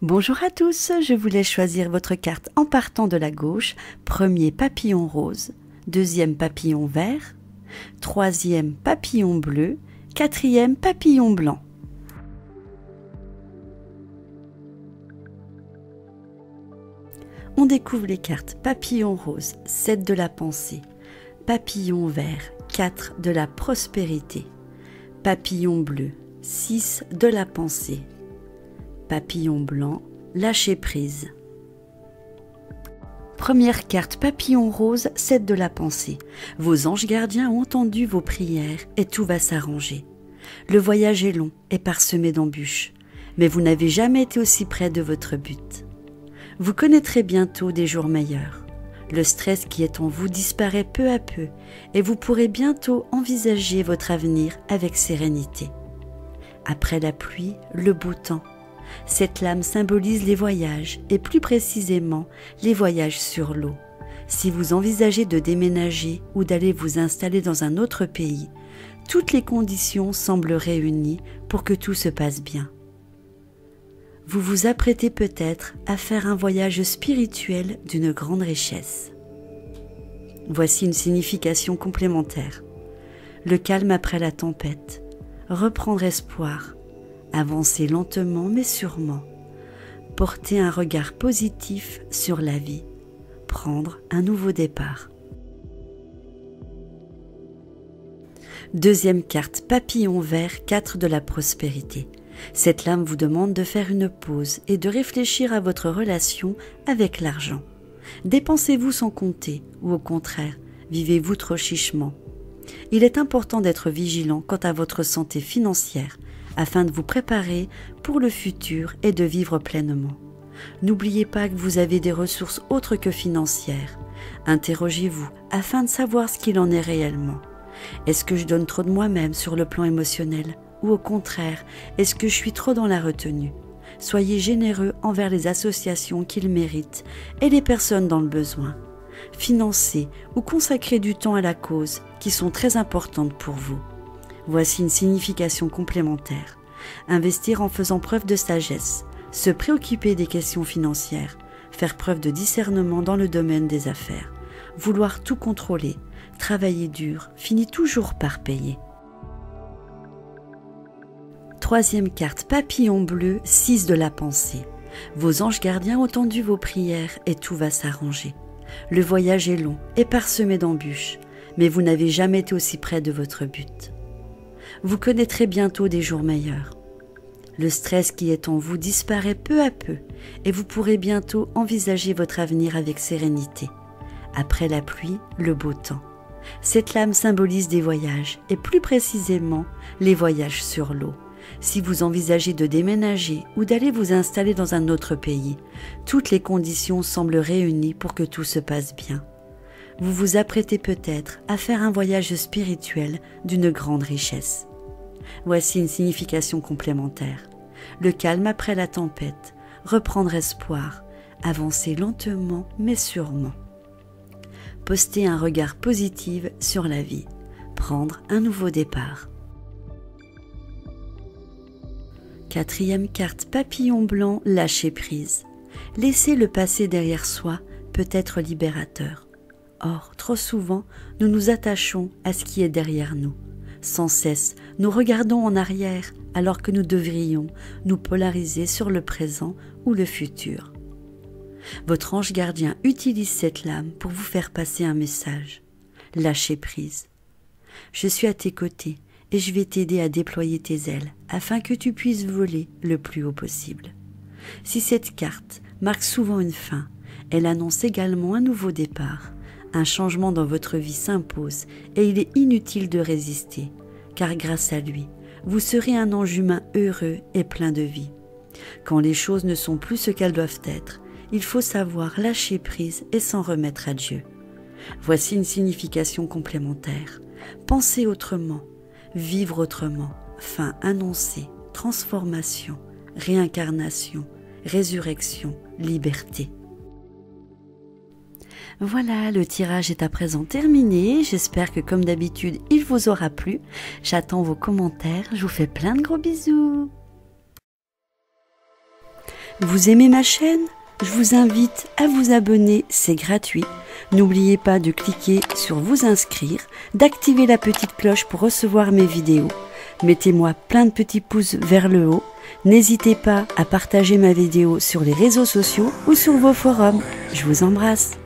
Bonjour à tous, je vous laisse choisir votre carte en partant de la gauche. Premier papillon rose, deuxième papillon vert, troisième papillon bleu, quatrième papillon blanc. On découvre les cartes papillon rose, 7 de la pensée, papillon vert, 4 de la prospérité, papillon bleu, 6 de la pensée, papillon blanc, lâcher prise. Première carte papillon rose, 7 de la pensée. Vos anges gardiens ont entendu vos prières et tout va s'arranger. Le voyage est long et parsemé d'embûches, mais vous n'avez jamais été aussi près de votre but. Vous connaîtrez bientôt des jours meilleurs. Le stress qui est en vous disparaît peu à peu et vous pourrez bientôt envisager votre avenir avec sérénité. Après la pluie, le beau temps. Cette lame symbolise les voyages et plus précisément les voyages sur l'eau. Si vous envisagez de déménager ou d'aller vous installer dans un autre pays, toutes les conditions semblent réunies pour que tout se passe bien. Vous vous apprêtez peut-être à faire un voyage spirituel d'une grande richesse. Voici une signification complémentaire. Le calme après la tempête, reprendre espoir, avancer lentement mais sûrement, porter un regard positif sur la vie, prendre un nouveau départ. Deuxième carte, papillon vert, 4 de la prospérité. Cette lame vous demande de faire une pause et de réfléchir à votre relation avec l'argent. Dépensez-vous sans compter ou au contraire, vivez-vous trop chichement? Il est important d'être vigilant quant à votre santé financière afin de vous préparer pour le futur et de vivre pleinement. N'oubliez pas que vous avez des ressources autres que financières. Interrogez-vous afin de savoir ce qu'il en est réellement. Est-ce que je donne trop de moi-même sur le plan émotionnel? Ou au contraire, est-ce que je suis trop dans la retenue? Soyez généreux envers les associations qu'ils méritent et les personnes dans le besoin. Financez ou consacrez du temps à la cause qui sont très importantes pour vous. Voici une signification complémentaire. Investir en faisant preuve de sagesse, se préoccuper des questions financières, faire preuve de discernement dans le domaine des affaires, vouloir tout contrôler, travailler dur, finit toujours par payer. Troisième carte, papillon bleu, 6 de la pensée. Vos anges gardiens ont entendu vos prières et tout va s'arranger. Le voyage est long et parsemé d'embûches, mais vous n'avez jamais été aussi près de votre but. Vous connaîtrez bientôt des jours meilleurs. Le stress qui est en vous disparaît peu à peu et vous pourrez bientôt envisager votre avenir avec sérénité. Après la pluie, le beau temps. Cette lame symbolise des voyages et plus précisément les voyages sur l'eau. Si vous envisagez de déménager ou d'aller vous installer dans un autre pays, toutes les conditions semblent réunies pour que tout se passe bien. Vous vous apprêtez peut-être à faire un voyage spirituel d'une grande richesse. Voici une signification complémentaire. Le calme après la tempête, reprendre espoir, avancer lentement mais sûrement. Poster un regard positif sur la vie, prendre un nouveau départ. Quatrième carte, papillon blanc, lâcher prise. Laisser le passé derrière soi peut être libérateur. Or, trop souvent, nous nous attachons à ce qui est derrière nous. Sans cesse, nous regardons en arrière alors que nous devrions nous polariser sur le présent ou le futur. Votre ange gardien utilise cette lame pour vous faire passer un message. Lâcher prise. Je suis à tes côtés et je vais t'aider à déployer tes ailes afin que tu puisses voler le plus haut possible. Si cette carte marque souvent une fin, elle annonce également un nouveau départ. Un changement dans votre vie s'impose et il est inutile de résister, car grâce à lui, vous serez un ange humain heureux et plein de vie. Quand les choses ne sont plus ce qu'elles doivent être, il faut savoir lâcher prise et s'en remettre à Dieu. Voici une signification complémentaire. Penser autrement, vivre autrement, fin annoncée, transformation, réincarnation, résurrection, liberté. Voilà, le tirage est à présent terminé. J'espère que comme d'habitude, il vous aura plu. J'attends vos commentaires. Je vous fais plein de gros bisous. Vous aimez ma chaîne ? Je vous invite à vous abonner, c'est gratuit. N'oubliez pas de cliquer sur vous inscrire, d'activer la petite cloche pour recevoir mes vidéos. Mettez-moi plein de petits pouces vers le haut. N'hésitez pas à partager ma vidéo sur les réseaux sociaux ou sur vos forums. Je vous embrasse.